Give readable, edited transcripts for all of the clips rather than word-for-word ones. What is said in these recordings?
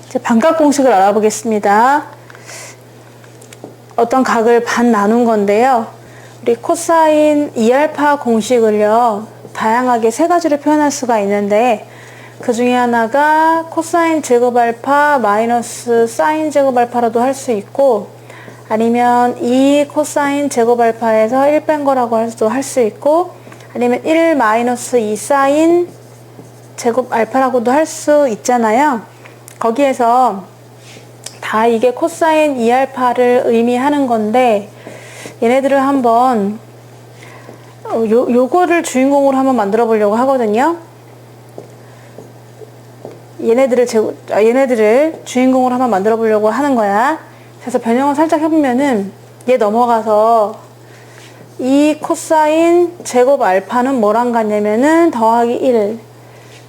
이제 반각 공식을 알아보겠습니다. 어떤 각을 반 나눈 건데요. 우리 코사인 2알파 공식을요, 다양하게 세 가지로 표현할 수가 있는데, 그 중에 하나가 코사인 제곱 알파 마이너스 사인 제곱 알파로도 할 수 있고, 아니면 2 코사인 제곱 알파에서 1 뺀 거라고 할 수 있고, 아니면 1 마이너스 2 사인 제곱 알파라고도 할 수 있잖아요. 거기에서 다 이게 코사인 2알파를 의미하는 건데, 얘네들을 한번 요거를 주인공으로 한번 만들어 보려고 하거든요. 얘네들을 주인공으로 한번 만들어 보려고 하는 거야. 그래서 변형을 살짝 해보면은 얘 넘어가서 이 코사인 제곱 알파는 뭐랑 같냐면은 더하기 1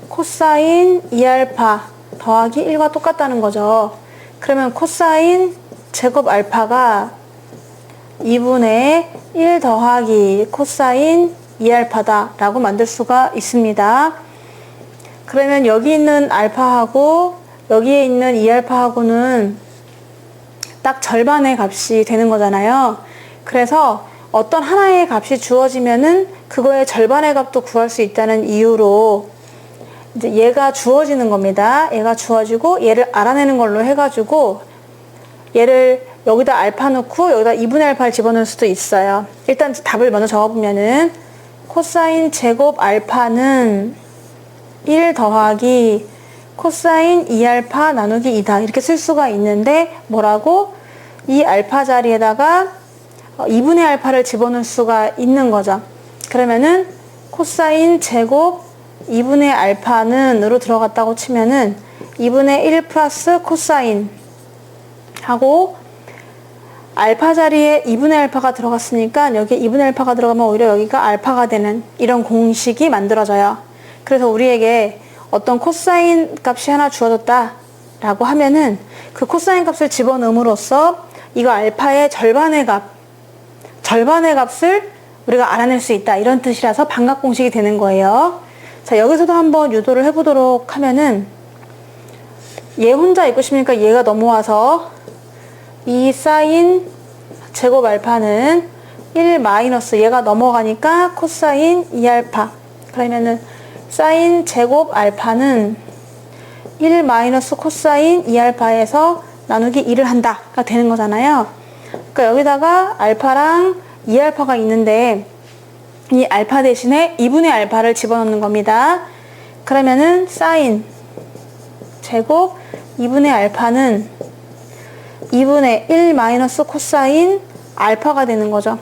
코사인 2알파 더하기 1과 똑같다는 거죠. 그러면 코사인 제곱 알파가 2분의 1 더하기 코사인 2알파다 라고 만들 수가 있습니다. 그러면 여기 있는 알파하고 여기에 있는 2알파하고는 딱 절반의 값이 되는 거잖아요. 그래서 어떤 하나의 값이 주어지면은 그거의 절반의 값도 구할 수 있다는 이유로 이제 얘가 주어지는 겁니다. 얘가 주어지고 얘를 알아내는 걸로 해가지고 얘를 여기다 알파 넣고 여기다 2분의 알파를 집어넣을 수도 있어요. 일단 답을 먼저 적어보면은 코사인 제곱 알파는 1 더하기 코사인 2알파 나누기 2다 이렇게 쓸 수가 있는데 뭐라고? 이 알파 자리에다가 2분의 알파를 집어넣을 수가 있는 거죠. 그러면은 코사인 제곱 2분의 알파는 으로 들어갔다고 치면은 2분의 1 플러스 코사인 하고 알파 자리에 2분의 알파가 들어갔으니까 여기에 2분의 알파가 들어가면 오히려 여기가 알파가 되는 이런 공식이 만들어져요. 그래서 우리에게 어떤 코사인 값이 하나 주어졌다 라고 하면은 그 코사인 값을 집어넣음으로써 이거 알파의 절반의 값을 우리가 알아낼 수 있다 이런 뜻이라서 반각 공식이 되는 거예요. 자, 여기서도 한번 유도를 해보도록 하면은 얘 혼자 있고 싶으니까 얘가 넘어와서 이 사인 제곱 알파는 1 마이너스 얘가 넘어가니까 코사인 2알파 그러면은 사인 제곱 알파는 1 마이너스 코사인 2알파에서 나누기 2를 한다가 되는 거잖아요. 그러니까 여기다가 알파랑 2알파가 있는데 이 알파 대신에 2분의 알파를 집어넣는 겁니다. 그러면은 사인 제곱 2분의 알파는 2분의 1 마이너스 코사인 알파가 되는 거죠.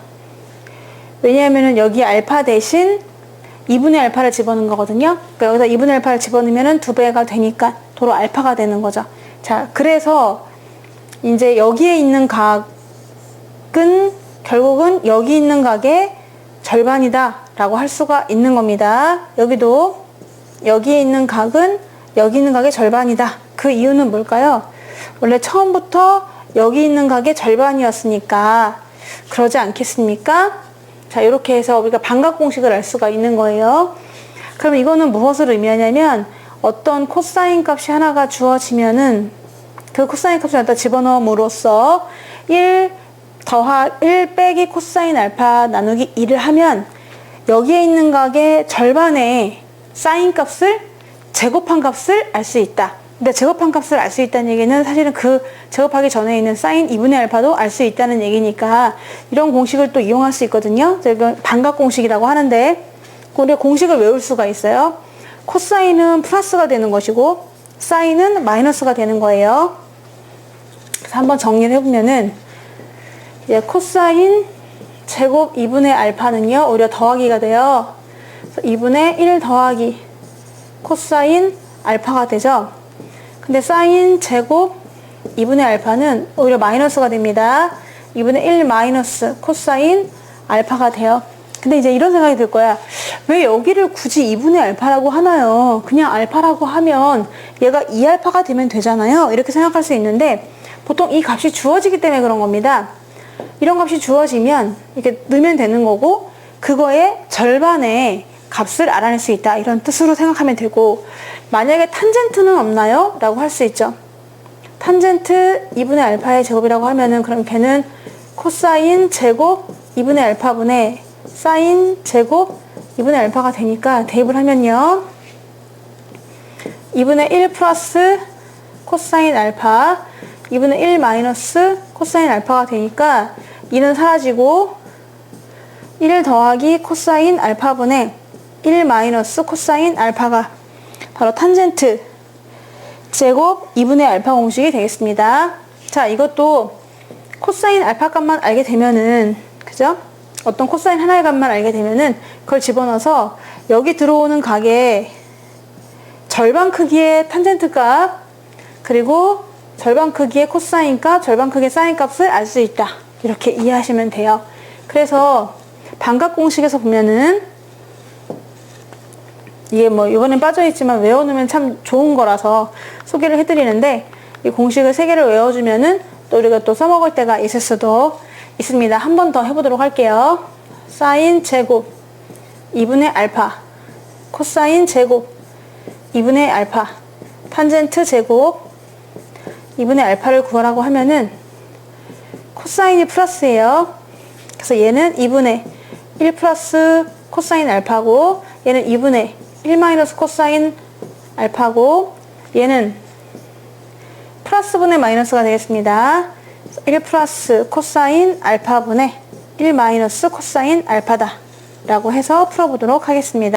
왜냐하면은 여기 알파 대신 2분의 알파를 집어넣은 거거든요. 그러니까 여기다 2분의 알파를 집어넣으면 2배가 되니까 도로 알파가 되는 거죠. 자, 그래서 이제 여기에 있는 각은 결국은 여기 있는 각의 절반이다 라고 할 수가 있는 겁니다. 여기도 여기에 있는 각은 여기 있는 각의 절반이다. 그 이유는 뭘까요? 원래 처음부터 여기 있는 각의 절반이었으니까 그러지 않겠습니까? 자, 이렇게 해서 우리가 반각 공식을 알 수가 있는 거예요. 그럼 이거는 무엇을 의미하냐면 어떤 코사인 값이 하나가 주어지면은 그 코사인 값을 갖다 집어넣음으로써 1 빼기 코사인 알파 나누기 2를 하면 여기에 있는 각의 절반의 사인 값을 제곱한 값을 알 수 있다. 근데 제곱한 값을 알 수 있다는 얘기는 사실은 그 제곱하기 전에 있는 사인 2분의 알파도 알 수 있다는 얘기니까 이런 공식을 또 이용할 수 있거든요. 이건 반각 공식이라고 하는데 우리가 공식을 외울 수가 있어요. 코사인은 플러스가 되는 것이고 사인은 마이너스가 되는 거예요. 그래서 한번 정리를 해보면은 이제 코사인 제곱 2분의 알파는요 오히려 더하기가 돼요. 그래서 2분의 1 더하기 코사인 알파가 되죠. 근데 사인 제곱 2분의 알파는 오히려 마이너스가 됩니다. 2분의 1 마이너스 코사인 알파가 돼요. 근데 이제 이런 생각이 들 거야. 왜 여기를 굳이 2분의 알파라고 하나요? 그냥 알파라고 하면 얘가 2알파가 되면 되잖아요. 이렇게 생각할 수 있는데 보통 이 값이 주어지기 때문에 그런 겁니다. 이런 값이 주어지면 이렇게 넣으면 되는 거고 그거의 절반의 값을 알아낼 수 있다. 이런 뜻으로 생각하면 되고 만약에 탄젠트는 없나요? 라고 할 수 있죠. 탄젠트 2분의 알파의 제곱이라고 하면은 그럼 걔는 코사인 제곱 2분의 알파분의 사인 제곱 2분의 알파가 되니까 대입을 하면요. 2분의 1 플러스 코사인 알파 2분의 1 마이너스 코사인 알파가 되니까 2는 사라지고 1 더하기 코사인 알파분의 1 마이너스 코사인 알파가 바로 탄젠트 제곱 2분의 알파 공식이 되겠습니다. 자, 이것도 코사인 알파 값만 알게 되면은, 그죠? 어떤 코사인 하나의 값만 알게 되면은 그걸 집어넣어서 여기 들어오는 각의 절반 크기의 탄젠트 값, 그리고 절반 크기의 코사인 값, 절반 크기의 사인 값을 알 수 있다. 이렇게 이해하시면 돼요. 그래서 반각 공식에서 보면은 이게 뭐 이번엔 빠져있지만 외워놓으면 참 좋은 거라서 소개를 해드리는데, 이 공식을 3개를 외워주면은 또 우리가 또 써먹을 때가 있을 수도 있습니다. 한 번 더 해보도록 할게요. 사인 제곱 2분의 알파, 코사인 제곱 2분의 알파, 탄젠트 제곱 2분의 알파를 구하라고 하면은 코사인이 플러스예요. 그래서 얘는 2분의 1 플러스 코사인 알파고, 얘는 2분의 1 마이너스 코사인 알파고, 얘는 플러스분의 마이너스가 되겠습니다. 1 플러스 코사인 알파분의 1 마이너스 코사인 알파다 라고 해서 풀어보도록 하겠습니다.